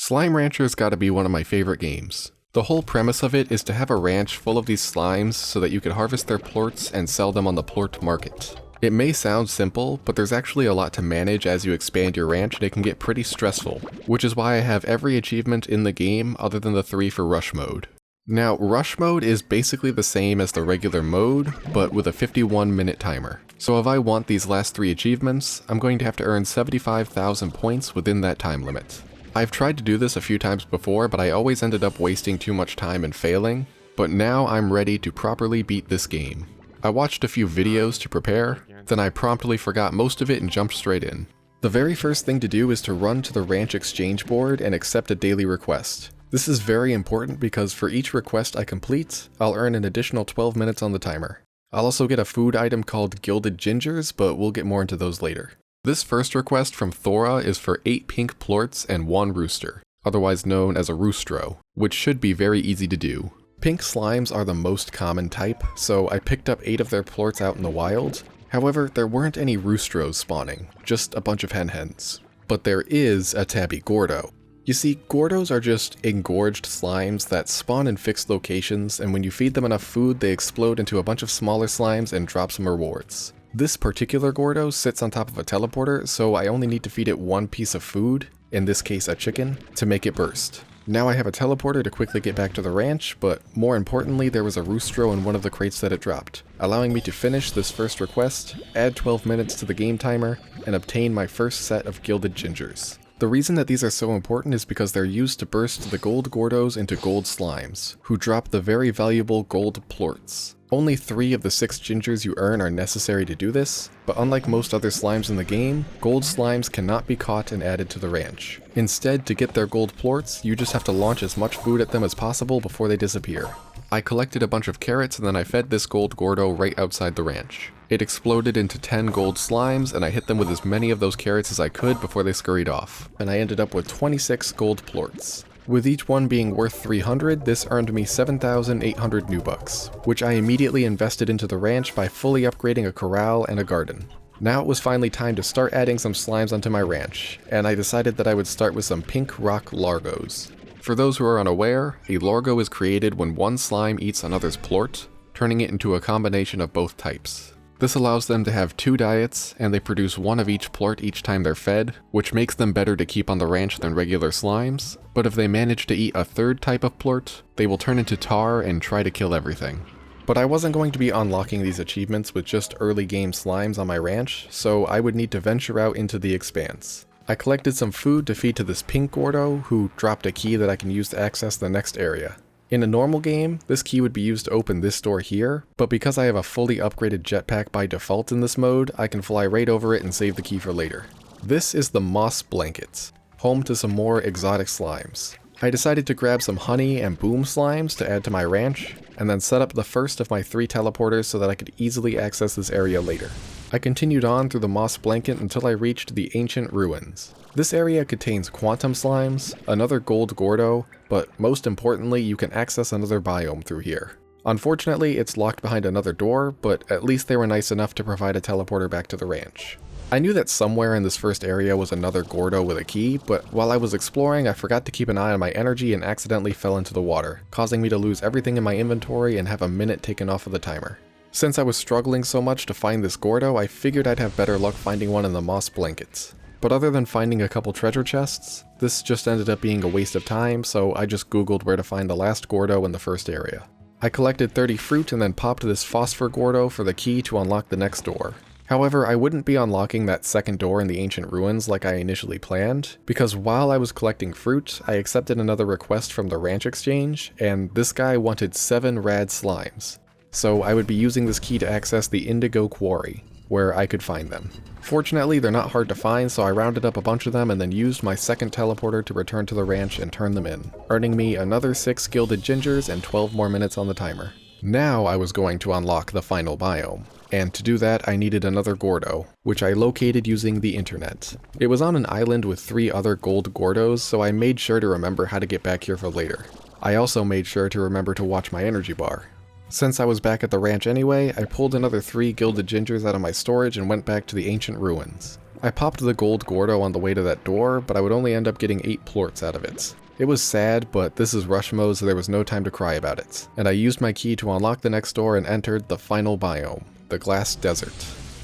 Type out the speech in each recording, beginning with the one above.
Slime Rancher's gotta be one of my favorite games. The whole premise of it is to have a ranch full of these slimes so that you can harvest their plorts and sell them on the plort market. It may sound simple, but there's actually a lot to manage as you expand your ranch and it can get pretty stressful, which is why I have every achievement in the game other than the 3 for Rush Mode. Now, Rush Mode is basically the same as the regular mode, but with a 51-minute timer. So if I want these last 3 achievements, I'm going to have to earn 75,000 points within that time limit. I've tried to do this a few times before, but I always ended up wasting too much time and failing, but now I'm ready to properly beat this game. I watched a few videos to prepare, then I promptly forgot most of it and jumped straight in. The very first thing to do is to run to the ranch exchange board and accept a daily request. This is very important because for each request I complete, I'll earn an additional 12 minutes on the timer. I'll also get a food item called Gilded Gingers, but we'll get more into those later. This first request from Thora is for 8 pink plorts and 1 rooster, otherwise known as a roostro, which should be very easy to do. Pink slimes are the most common type, so I picked up 8 of their plorts out in the wild. However, there weren't any roostros spawning, just a bunch of hen-hens. But there is a tabby gordo. You see, gordos are just engorged slimes that spawn in fixed locations, and when you feed them enough food, they explode into a bunch of smaller slimes and drop some rewards. This particular gordo sits on top of a teleporter, so I only need to feed it 1 piece of food, in this case a chicken, to make it burst. Now I have a teleporter to quickly get back to the ranch, but more importantly there was a roostro in one of the crates that it dropped, allowing me to finish this first request, add 12 minutes to the game timer, and obtain my first set of Gilded Gingers. The reason that these are so important is because they're used to burst the gold gordos into gold slimes, who drop the very valuable gold plorts. Only 3 of the 6 gingers you earn are necessary to do this, but unlike most other slimes in the game, gold slimes cannot be caught and added to the ranch. Instead, to get their gold plorts, you just have to launch as much food at them as possible before they disappear. I collected a bunch of carrots and then I fed this gold gordo right outside the ranch. It exploded into 10 gold slimes and I hit them with as many of those carrots as I could before they scurried off, and I ended up with 26 gold plorts. With each one being worth 300, this earned me 7,800 new bucks, which I immediately invested into the ranch by fully upgrading a corral and a garden. Now it was finally time to start adding some slimes onto my ranch, and I decided that I would start with some pink rock largos. For those who are unaware, a largo is created when one slime eats another's plort, turning it into a combination of both types. This allows them to have 2 diets, and they produce 1 of each plort each time they're fed, which makes them better to keep on the ranch than regular slimes, but if they manage to eat a 3rd type of plort, they will turn into tar and try to kill everything. But I wasn't going to be unlocking these achievements with just early game slimes on my ranch, so I would need to venture out into the expanse. I collected some food to feed to this pink gordo, who dropped a key that I can use to access the next area. In a normal game, this key would be used to open this door here, but because I have a fully upgraded jetpack by default in this mode, I can fly right over it and save the key for later. This is the moss blanket, home to some more exotic slimes. I decided to grab some honey and boom slimes to add to my ranch, and then set up the first of my 3 teleporters so that I could easily access this area later. I continued on through the moss blanket until I reached the ancient ruins. This area contains quantum slimes, another gold gordo, but most importantly you can access another biome through here. Unfortunately it's locked behind another door, but at least they were nice enough to provide a teleporter back to the ranch. I knew that somewhere in this first area was another gordo with a key, but while I was exploring I forgot to keep an eye on my energy and accidentally fell into the water, causing me to lose everything in my inventory and have a minute taken off of the timer. Since I was struggling so much to find this gordo, I figured I'd have better luck finding one in the moss blankets. But other than finding a couple treasure chests, this just ended up being a waste of time, so I just googled where to find the last gordo in the first area. I collected 30 fruit and then popped this phosphor gordo for the key to unlock the next door. However, I wouldn't be unlocking that second door in the ancient ruins like I initially planned, because while I was collecting fruit, I accepted another request from the ranch exchange, and this guy wanted 7 rad slimes. So I would be using this key to access the Indigo Quarry, where I could find them. Fortunately, they're not hard to find, so I rounded up a bunch of them and then used my second teleporter to return to the ranch and turn them in, earning me another 6 Gilded Gingers and 12 more minutes on the timer. Now I was going to unlock the final biome, and to do that I needed another gordo, which I located using the internet. It was on an island with 3 other gold gordos, so I made sure to remember how to get back here for later. I also made sure to remember to watch my energy bar. Since I was back at the ranch anyway, I pulled another 3 Gilded Gingers out of my storage and went back to the ancient ruins. I popped the gold Gordo on the way to that door, but I would only end up getting 8 plorts out of it. It was sad, but this is rush mode, so there was no time to cry about it. And I used my key to unlock the next door and entered the final biome, the Glass Desert.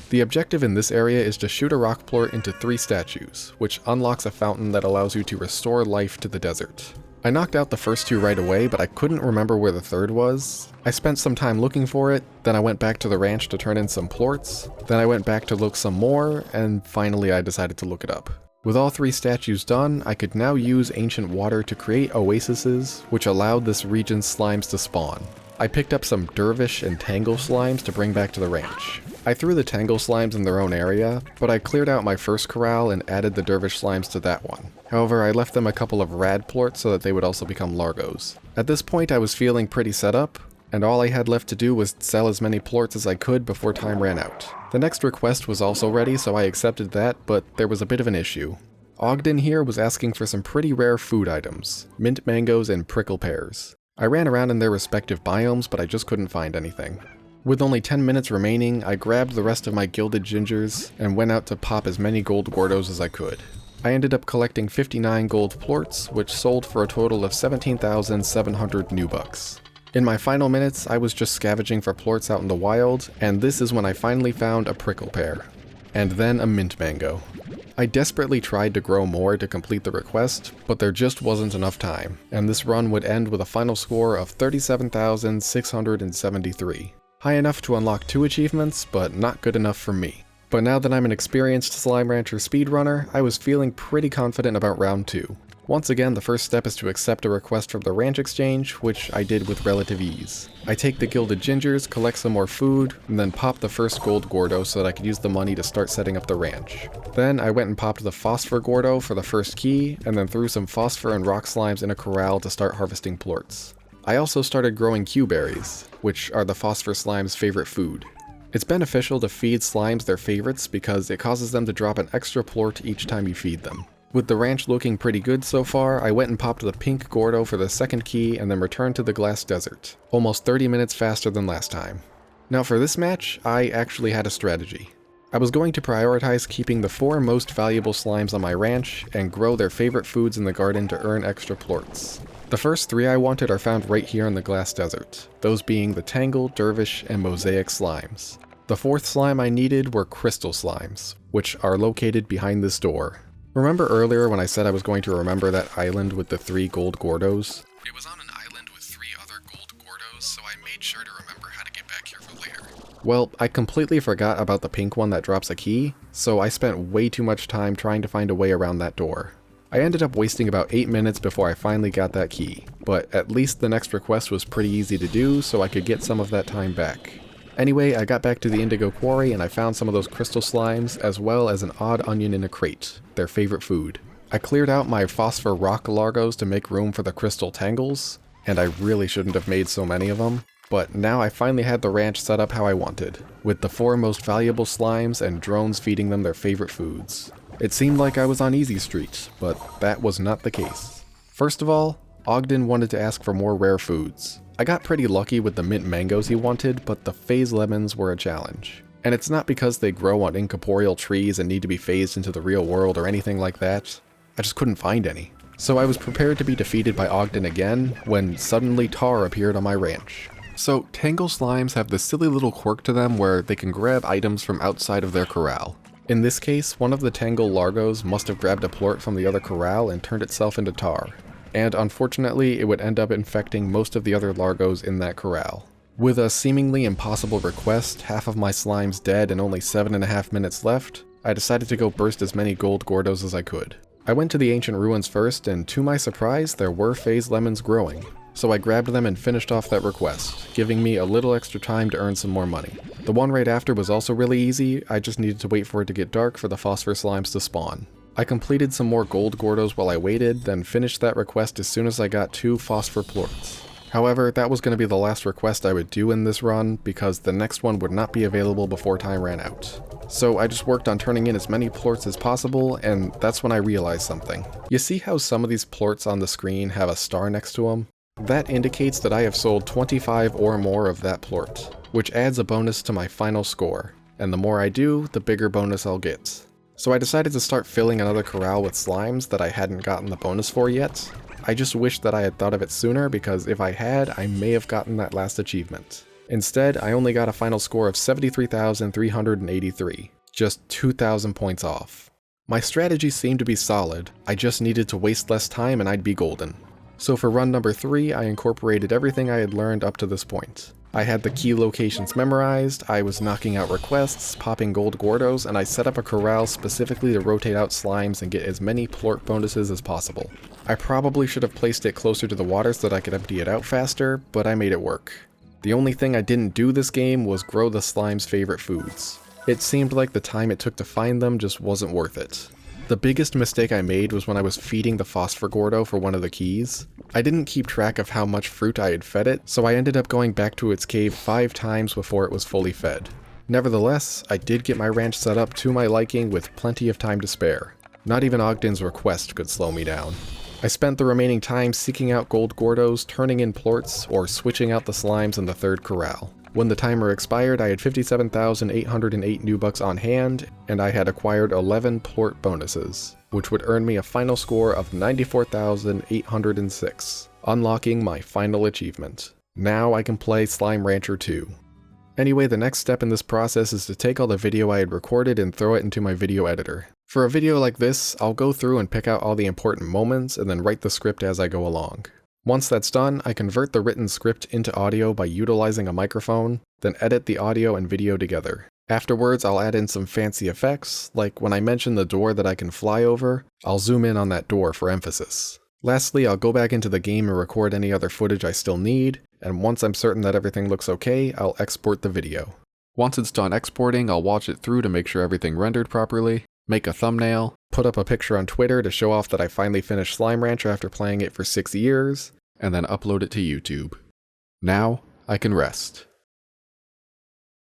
The objective in this area is to shoot a rock plort into 3 statues, which unlocks a fountain that allows you to restore life to the desert. I knocked out the first 2 right away, but I couldn't remember where the third was. I spent some time looking for it, then I went back to the ranch to turn in some plorts, then I went back to look some more, and finally I decided to look it up. With all 3 statues done, I could now use ancient water to create oases, which allowed this region's slimes to spawn. I picked up some dervish and tangle slimes to bring back to the ranch. I threw the tangle slimes in their own area, but I cleared out my first corral and added the dervish slimes to that one. However, I left them a couple of rad plorts so that they would also become largos. At this point I was feeling pretty set up, and all I had left to do was sell as many plorts as I could before time ran out. The next request was also ready, so I accepted that, but there was a bit of an issue. Ogden here was asking for some pretty rare food items, mint mangoes and prickle pears. I ran around in their respective biomes, but I just couldn't find anything. With only 10 minutes remaining, I grabbed the rest of my gilded gingers and went out to pop as many gold Gordos as I could. I ended up collecting 59 gold plorts, which sold for a total of 17,700 new bucks. In my final minutes, I was just scavenging for plorts out in the wild, and this is when I finally found a prickle pear. And then a mint mango. I desperately tried to grow more to complete the request, but there just wasn't enough time, and this run would end with a final score of 37,673. High enough to unlock 2 achievements, but not good enough for me. But now that I'm an experienced Slime Rancher speedrunner, I was feeling pretty confident about round 2. Once again, the first step is to accept a request from the ranch exchange, which I did with relative ease. I take the gilded gingers, collect some more food, and then pop the first gold Gordo so that I could use the money to start setting up the ranch. Then I went and popped the phosphor Gordo for the first key, and then threw some phosphor and rock slimes in a corral to start harvesting plorts. I also started growing Q-berries, which are the phosphor slime's favorite food. It's beneficial to feed slimes their favorites because it causes them to drop an extra plort each time you feed them. With the ranch looking pretty good so far, I went and popped the pink Gordo for the second key and then returned to the Glass Desert, almost 30 minutes faster than last time. Now for this match, I actually had a strategy. I was going to prioritize keeping the 4 most valuable slimes on my ranch and grow their favorite foods in the garden to earn extra plorts. The first 3 I wanted are found right here in the Glass Desert, those being the Tangle, Dervish, and Mosaic slimes. The 4th slime I needed were Crystal slimes, which are located behind this door. Remember earlier when I said I was going to remember that island with the 3 gold Gordos? It was on an island with 3 other gold Gordos, so I made sure to remember how to get back here for later. Well, I completely forgot about the pink one that drops a key, so I spent way too much time trying to find a way around that door. I ended up wasting about 8 minutes before I finally got that key, but at least the next request was pretty easy to do, so I could get some of that time back. Anyway, I got back to the Indigo Quarry and I found some of those crystal slimes, as well as an odd onion in a crate, their favorite food. I cleared out my phosphor rock largos to make room for the crystal tangles, and I really shouldn't have made so many of them, but now I finally had the ranch set up how I wanted, with the 4 most valuable slimes and drones feeding them their favorite foods. It seemed like I was on easy street, but that was not the case. First of all, Ogden wanted to ask for more rare foods. I got pretty lucky with the mint mangoes he wanted, but the phase lemons were a challenge. And it's not because they grow on incorporeal trees and need to be phased into the real world or anything like that. I just couldn't find any. So I was prepared to be defeated by Ogden again, when suddenly tar appeared on my ranch. So Tangle slimes have this silly little quirk to them where they can grab items from outside of their corral. In this case, one of the Tangle largos must have grabbed a plort from the other corral and turned itself into tar. And unfortunately, it would end up infecting most of the other largos in that corral. With a seemingly impossible request, half of my slimes dead and only 7.5 minutes left, I decided to go burst as many gold Gordos as I could. I went to the ancient ruins first, and to my surprise, there were phase lemons growing. So I grabbed them and finished off that request, giving me a little extra time to earn some more money. The one right after was also really easy, I just needed to wait for it to get dark for the phosphor slimes to spawn. I completed some more gold Gordos while I waited, then finished that request as soon as I got 2 phosphor plorts. However, that was going to be the last request I would do in this run, because the next one would not be available before time ran out. So I just worked on turning in as many plorts as possible, and that's when I realized something. You see how some of these plorts on the screen have a star next to them? That indicates that I have sold 25 or more of that plort, which adds a bonus to my final score, and the more I do, the bigger bonus I'll get. So I decided to start filling another corral with slimes that I hadn't gotten the bonus for yet. I just wish that I had thought of it sooner, because if I had, I may have gotten that last achievement. Instead, I only got a final score of 73,383, just 2,000 points off. My strategy seemed to be solid, I just needed to waste less time and I'd be golden. So for run number 3, I incorporated everything I had learned up to this point. I had the key locations memorized, I was knocking out requests, popping gold Gordos, and I set up a corral specifically to rotate out slimes and get as many plort bonuses as possible. I probably should have placed it closer to the water so that I could empty it out faster, but I made it work. The only thing I didn't do this game was grow the slime's favorite foods. It seemed like the time it took to find them just wasn't worth it. The biggest mistake I made was when I was feeding the Phosphor Gordo for one of the keys. I didn't keep track of how much fruit I had fed it, so I ended up going back to its cave 5 times before it was fully fed. Nevertheless, I did get my ranch set up to my liking with plenty of time to spare. Not even Ogden's request could slow me down. I spent the remaining time seeking out gold Gordos, turning in plorts, or switching out the slimes in the third corral. When the timer expired, I had 57,808 new bucks on hand, and I had acquired 11 plort bonuses, which would earn me a final score of 94,806, unlocking my final achievement. Now I can play Slime Rancher 2. Anyway, the next step in this process is to take all the video I had recorded and throw it into my video editor. For a video like this, I'll go through and pick out all the important moments and then write the script as I go along. Once that's done, I convert the written script into audio by utilizing a microphone, then edit the audio and video together. Afterwards, I'll add in some fancy effects, like when I mention the door that I can fly over, I'll zoom in on that door for emphasis. Lastly, I'll go back into the game and record any other footage I still need, and once I'm certain that everything looks okay, I'll export the video. Once it's done exporting, I'll watch it through to make sure everything rendered properly, make a thumbnail, put up a picture on Twitter to show off that I finally finished Slime Rancher after playing it for 6 years, and then upload it to YouTube. Now, I can rest.